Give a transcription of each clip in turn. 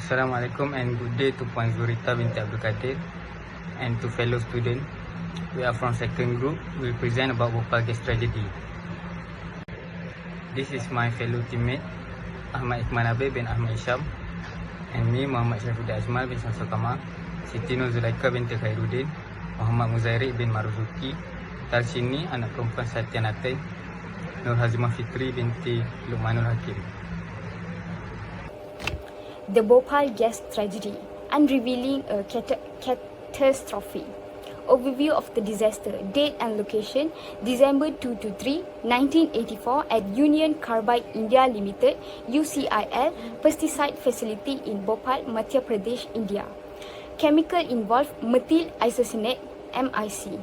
Assalamualaikum and good day to Puan Zurita binti Abdul Kadir and to fellow students. We are from second group. We will present about Bhopal gas tragedy. This is my fellow teammate Ahmad Ikhman Abe bin Ahmad Isham and me Muhammad Syafiuddin Azmal bin Samsul Kamal, Siti Nur Zulaika binti Khairuddin, Muhammad Muzairik bin Marzuki, Tarsini anak perempuan Satya Natai, Nur Hazimah Fitri binti Luqmanul Hakim. The Bhopal gas tragedy, unrevealing a catastrophe. Overview of the disaster, date and location: December 2 to 3, 1984 at Union Carbide India Limited (UCIL) pesticide facility in Bhopal, Madhya Pradesh, India. Chemical involved methyl isocyanate (MIC).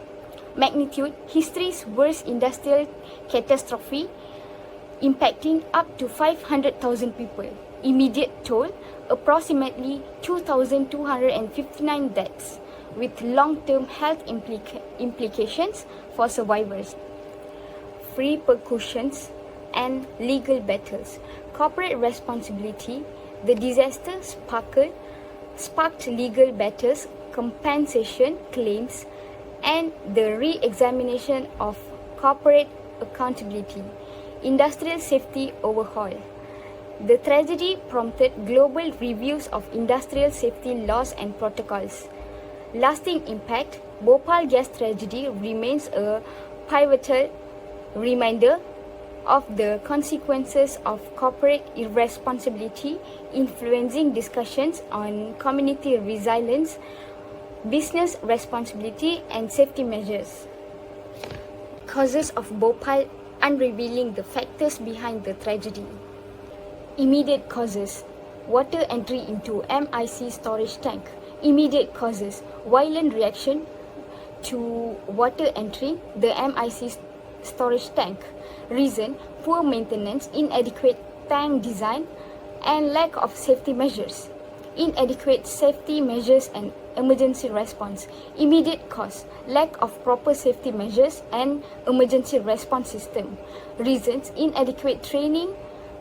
Magnitude: history's worst industrial catastrophe, impacting up to 500,000 people. Immediate toll: approximately 2,259 deaths, with long-term health implications for survivors. Repercussions and legal battles. Corporate responsibility: the disaster sparked legal battles, compensation claims, and the re-examination of corporate accountability. Industrial safety overhaul. The tragedy prompted global reviews of industrial safety laws and protocols. Lasting impact: Bhopal gas tragedy remains a pivotal reminder of the consequences of corporate irresponsibility, influencing discussions on community resilience, business responsibility, and safety measures. Causes of Bhopal, unrevealing the factors behind the tragedy. Immediate causes: water entry into MIC storage tank. Immediate causes: violent reaction to water entry the MIC storage tank. Reason: poor maintenance, inadequate tank design, and lack of safety measures. Inadequate safety measures and emergency response. Immediate cause: lack of proper safety measures and emergency response system. Reasons: inadequate training,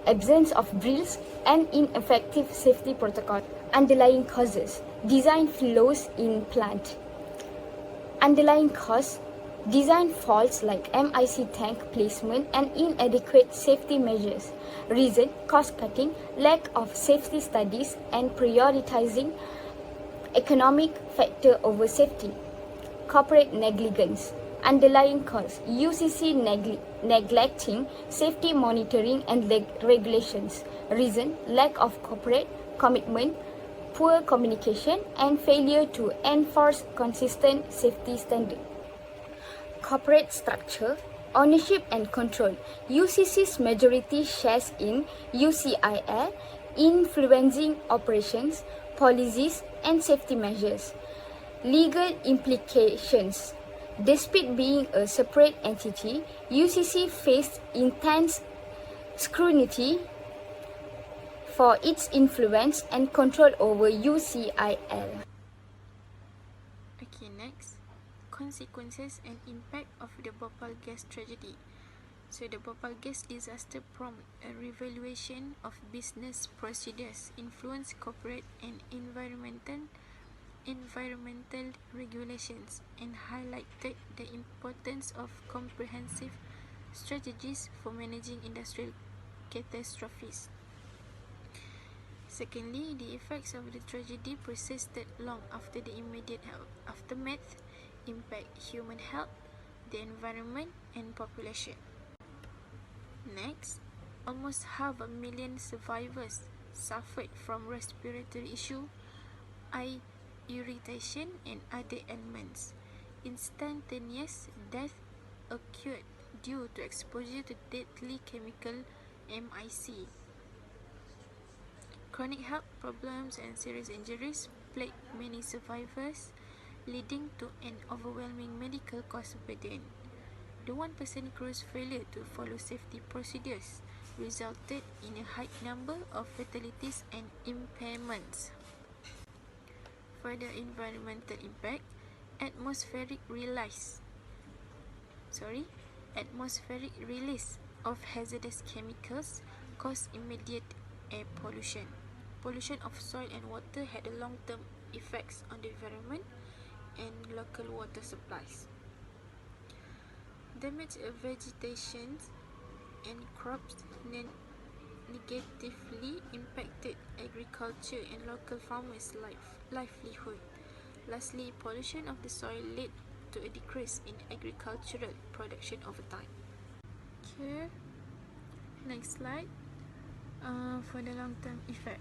absence of drills, and ineffective safety protocol. Underlying causes: design flaws in plant. Underlying cause: design faults like MIC tank placement and inadequate safety measures. Reason: cost cutting, lack of safety studies, and prioritizing economic factor over safety. Corporate negligence. Underlying cause: UCC neglecting safety monitoring and regulations. Reason: lack of corporate commitment, poor communication, and failure to enforce consistent safety standards. Corporate structure, ownership and control. UCC's majority shares in UCIL, influencing operations, policies, and safety measures. Legal implications. Despite being a separate entity, UCC faced intense scrutiny for its influence and control over UCIL. Okay, next, consequences and impact of the Bhopal gas tragedy. So the Bhopal gas disaster prompted a revaluation of business procedures, influenced corporate and environmental regulations, and highlighted the importance of comprehensive strategies for managing industrial catastrophes. Secondly, the effects of the tragedy persisted long after the immediate aftermath, impact human health, the environment, and population. Next, almost 500,000 survivors suffered from respiratory issue, eye irritation, and other ailments. Instantaneous death occurred due to exposure to deadly chemical MIC. Chronic health problems and serious injuries plagued many survivors, leading to an overwhelming medical cost burden. The 1% crew's failure to follow safety procedures resulted in a high number of fatalities and impairments. Further environmental impact: atmospheric release of hazardous chemicals cause immediate air pollution. Pollution of soil and water had a long-term effects on the environment and local water supplies. Damage of vegetation and crops negatively impacted agriculture and local farmers' livelihood. Lastly, pollution of the soil led to a decrease in agricultural production over time. Okay, next slide. For the long-term effect.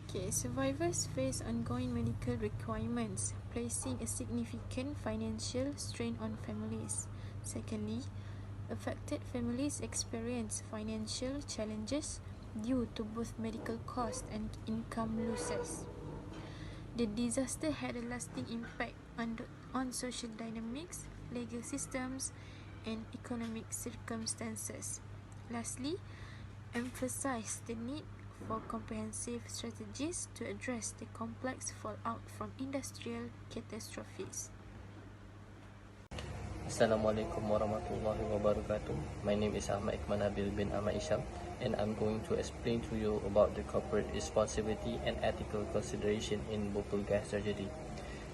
Okay, survivors face ongoing medical requirements, placing a significant financial strain on families. Secondly, affected families experience financial challenges due to both medical costs and income losses. The disaster had a lasting impact on social dynamics, legal systems, and economic circumstances. Lastly, emphasized the need for comprehensive strategies to address the complex fallout from industrial catastrophes. Assalamualaikum warahmatullahi wabarakatuh. My name is Ahmad Ikman Nabil bin Ahmad Isham, and I'm going to explain to you about the corporate responsibility and ethical consideration in Bhopal gas tragedy.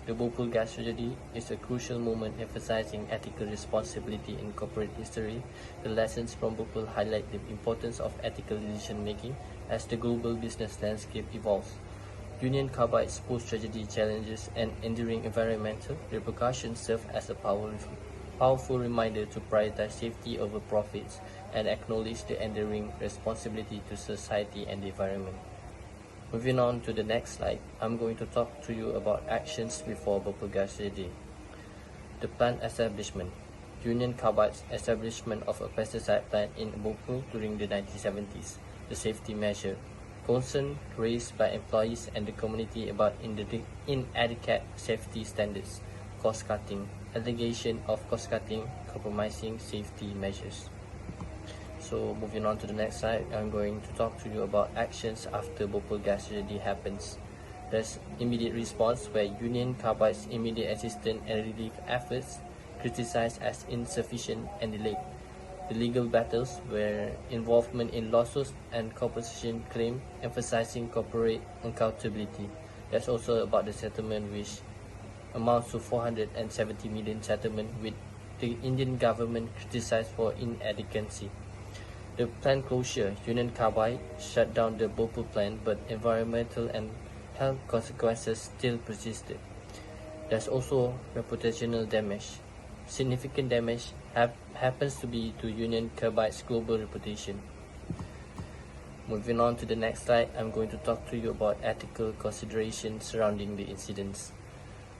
The Bhopal gas tragedy is a crucial moment emphasizing ethical responsibility in corporate history. The lessons from Bhopal highlight the importance of ethical decision making as the global business landscape evolves. Union Carbide's post-tragedy challenges and enduring environmental repercussions serve as a powerful reminder to prioritize safety over profits and acknowledge the enduring responsibility to society and the environment. Moving on to the next slide, I'm going to talk to you about actions before Bhopal gas tragedy. The plant establishment. Union Carbide's establishment of a pesticide plant in Bhopal during the 1970s. The safety measure. Concern raised by employees and the community about inadequate safety standards. Cost cutting. Allegation of cost cutting compromising safety measures. So moving on to the next slide, I'm going to talk to you about actions after Bhopal gas tragedy happens. There's immediate response where Union Carbide's immediate assistance and relief efforts criticized as insufficient and delayed. The legal battles were involvement in lawsuits and compensation claim emphasizing corporate accountability. That's also about the settlement which amounts to 470 million settlement with the Indian government criticized for inadequacy. The plant closure. Union Carbide shut down the Bhopal plant, but environmental and health consequences still persisted. There's also reputational damage. Significant damage happens to be to Union Carbide's global reputation. Moving on to the next slide, I'm going to talk to you about ethical considerations surrounding the incidents.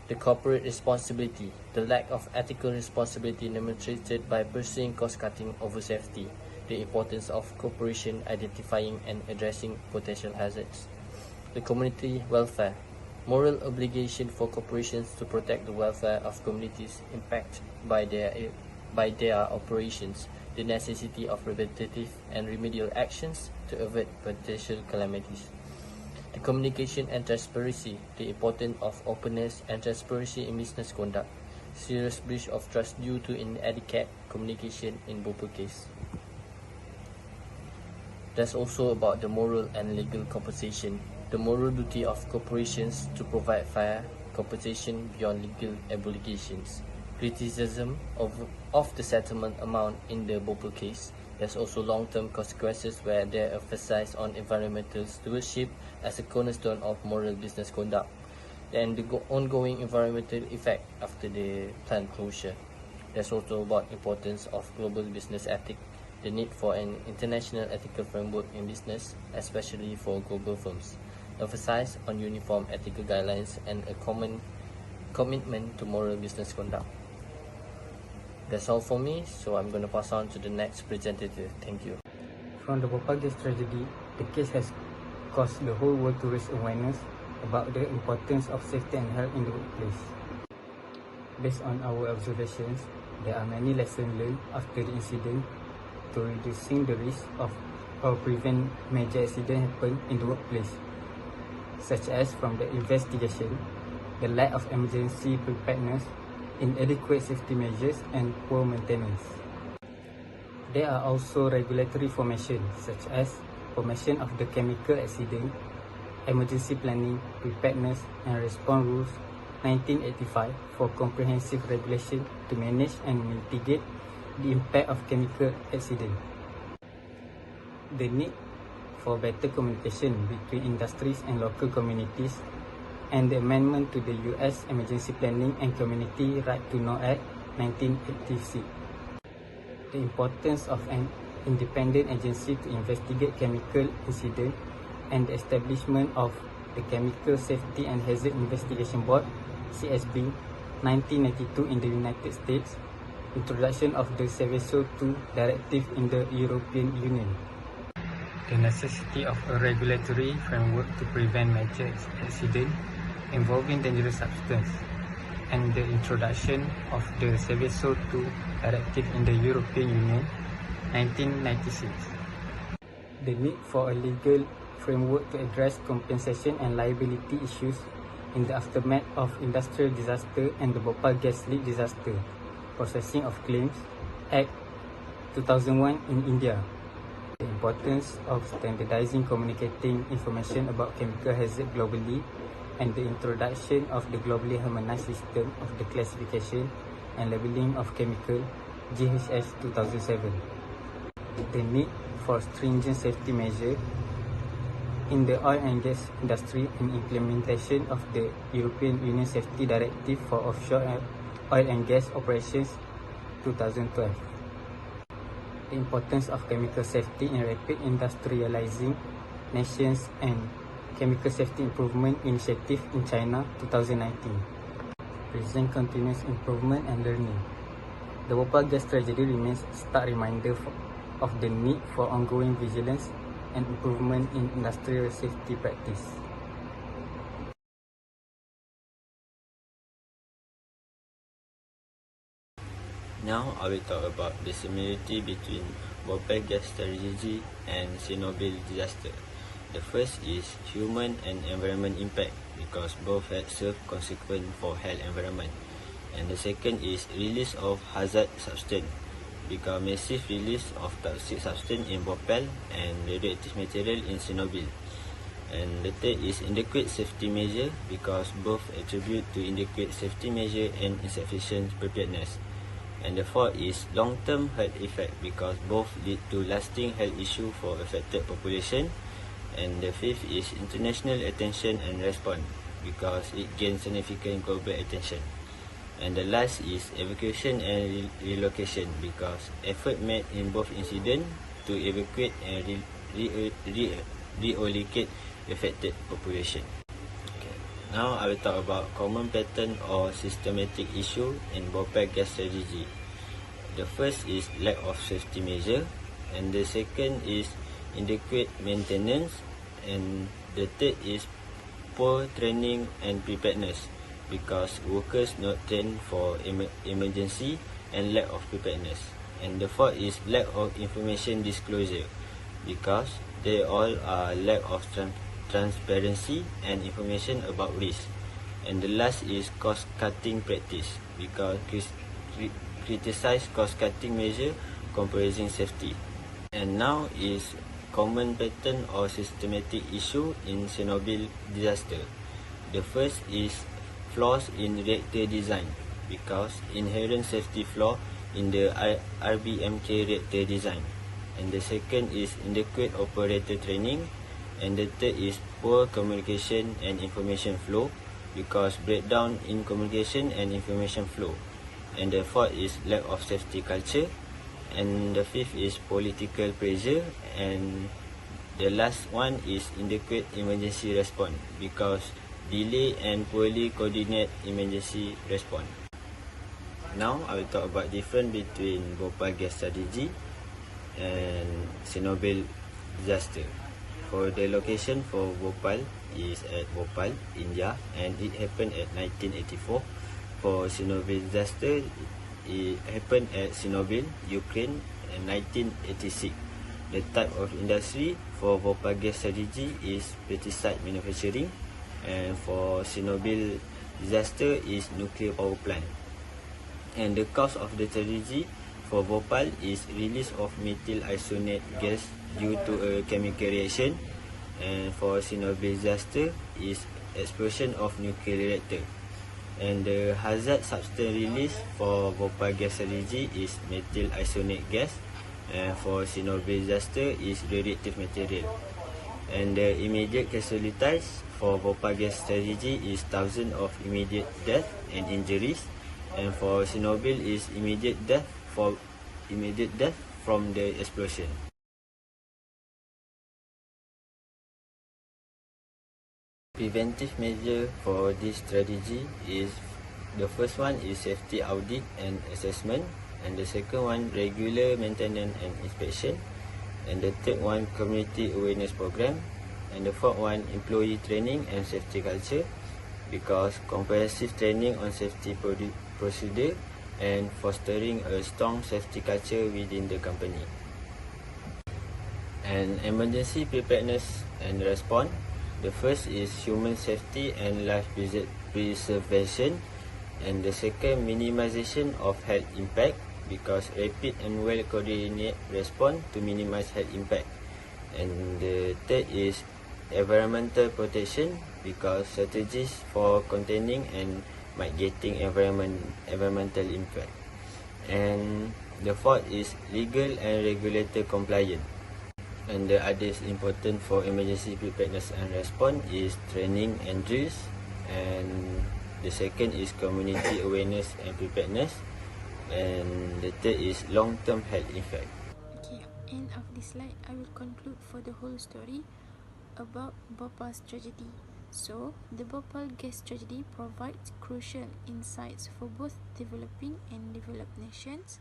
The corporate responsibility. The lack of ethical responsibility demonstrated by pursuing cost-cutting over safety. The importance of cooperation, identifying and addressing potential hazards. The community welfare. Moral obligation for corporations to protect the welfare of communities impacted by their operations. The necessity of preventative and remedial actions to avoid potential calamities. The communication and transparency. The importance of openness and transparency in business conduct. Serious breach of trust due to inadequate communication in Bhopal case. That's also about the moral and legal compensation. The moral duty of corporations to provide fair compensation beyond legal obligations. Criticism of the settlement amount in the Bhopal case. There's also long-term consequences where they emphasize on environmental stewardship as a cornerstone of moral business conduct, and the ongoing environmental effect after the plant closure. There's also about importance of global business ethics, the need for an international ethical framework in business, especially for global firms. Emphasize on uniform ethical guidelines and a common commitment to moral business conduct. That's all for me, so I'm going to pass on to the next presenter. Thank you. From the Bhopal gas tragedy, the case has caused the whole world to raise awareness about the importance of safety and health in the workplace. Based on our observations, there are many lessons learned after the incident to reducing the risk of or prevent major accidents happen in the workplace, such as from the investigation, the lack of emergency preparedness, inadequate safety measures, and poor maintenance. There are also regulatory formations, such as formation of the chemical accident Emergency Planning, Preparedness and Response Rules 1985 for comprehensive regulation to manage and mitigate the impact of chemical accident. The need for better communication between industries and local communities, and the amendment to the U.S. Emergency Planning and Community Right to Know Act 1986. The importance of an independent agency to investigate chemical incidents and the establishment of the Chemical Safety and Hazard Investigation Board (CSB) 1992 in the United States, introduction of the Seveso II Directive in the European Union. The necessity of a regulatory framework to prevent major accidents involving dangerous substances, and the introduction of the Seveso II Directive in the European Union 1996. The need for a legal framework to address compensation and liability issues in the aftermath of industrial disaster and the Bhopal gas leak disaster, Processing of Claims Act 2001 in India. The importance of standardizing communicating information about chemical hazard globally, and the introduction of the globally harmonized system of the classification and labeling of chemical GHS 2007. The need for stringent safety measures in the oil and gas industry and implementation of the European Union Safety Directive for Offshore Oil and Gas Operations 2012. The importance of chemical safety in rapid industrializing nations and Chemical Safety Improvement Initiative in China 2019. Present continuous improvement and learning. The Bhopal gas tragedy remains a stark reminder of the need for ongoing vigilance and improvement in industrial safety practice. Now I will talk about the similarity between Bhopal gas tragedy and Chernobyl disaster. The first is human and environment impact, because both had served consequence for health environment. And the second is release of hazard substance, because massive release of toxic substance in Bhopal and radioactive material in Chernobyl. And the third is inadequate safety measure, because both attribute to inadequate safety measure and insufficient preparedness. And the fourth is long-term health effect, because both lead to lasting health issue for affected population. And the fifth is international attention and response, because it gains significant global attention. And the last is evacuation and relocation, because effort made in both incidents to evacuate and relocate affected population. Now I will talk about common pattern or systematic issue in Bhopal gas strategy. The first is lack of safety measure, and the second is inadequate maintenance, and the third is poor training and preparedness, because workers not trained for emergency and lack of preparedness. And the fourth is lack of information disclosure, because they all are lack of transparency and information about risk. And the last is cost-cutting practice, because criticize cost-cutting measure comprising safety. And now is common pattern or systematic issue in Chernobyl disaster. The first is flaws in reactor design, because inherent safety flaw in the RBMK reactor design. And the second is inadequate operator training. And the third is poor communication and information flow, because breakdown in communication and information flow. And the fourth is lack of safety culture. And the fifth is political pressure. And the last one is inadequate emergency response, because delay and poorly coordinate emergency response. Now I will talk about difference between Bhopal gas strategy and Chernobyl disaster. For the location for Bhopal is at Bhopal, India, and it happened at 1984. For Chernobyl disaster, it happened at Chernobyl, Ukraine, in 1986. The type of industry for Bhopal gas strategy is pesticide manufacturing, and for Chernobyl disaster is nuclear power plant. And the cause of the tragedy for Bhopal is release of methyl isonate gas due to a chemical reaction. and for Chernobyl disaster is explosion of nuclear reactor. And the hazard substance released for Bhopal gas strategy is methyl isonate gas, and for Chernobyl disaster is radioactive material. And the immediate casualties for Bhopal gas strategy is thousands of immediate death and injuries, and for Chernobyl is immediate death from the explosion. Preventive measure for this strategy is, the first one is safety audit and assessment, and the second one regular maintenance and inspection, and the third one community awareness program, and the fourth one employee training and safety culture, because comprehensive training on safety procedure and fostering a strong safety culture within the company. And emergency preparedness and response, the first is human safety and life preservation, and the second minimization of health impact, because rapid and well coordinated response to minimize health impact. And the third is environmental protection, because strategies for containing and mitigating environmental impact. And the fourth is legal and regulator compliant. And the others important for emergency preparedness and response is training and drills, and the second is community awareness and preparedness, and the third is long-term health effect. Okay, end of this slide, I will conclude for the whole story about Bhopal's tragedy. So, the Bhopal gas tragedy provides crucial insights for both developing and developed nations,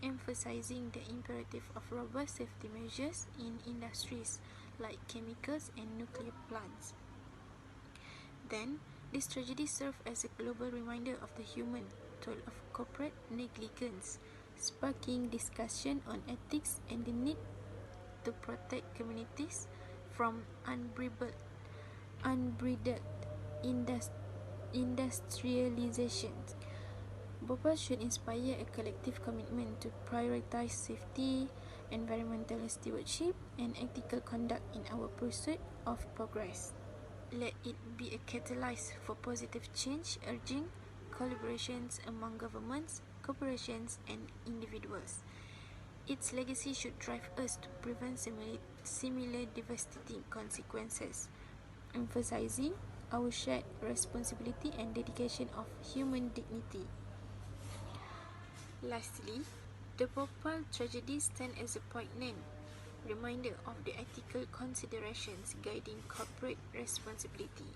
emphasizing the imperative of robust safety measures in industries like chemicals and nuclear plants. Then, this tragedy served as a global reminder of the human toll of corporate negligence, sparking discussion on ethics and the need to protect communities from unbridled industrialization. Bhopal should inspire a collective commitment to prioritize safety, environmental stewardship, and ethical conduct in our pursuit of progress. Let it be a catalyst for positive change, urging collaborations among governments, corporations, and individuals. Its legacy should drive us to prevent similar devastating consequences, emphasizing our shared responsibility and dedication of human dignity. Lastly, the Bhopal tragedy stands as a poignant reminder of the ethical considerations guiding corporate responsibility.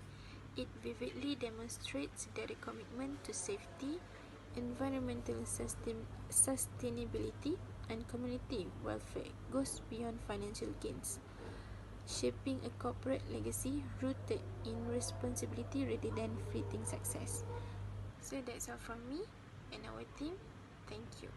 It vividly demonstrates that a commitment to safety, environmental sustainability, and community welfare goes beyond financial gains, shaping a corporate legacy rooted in responsibility rather than fleeting success. So that's all from me and our team. Thank you.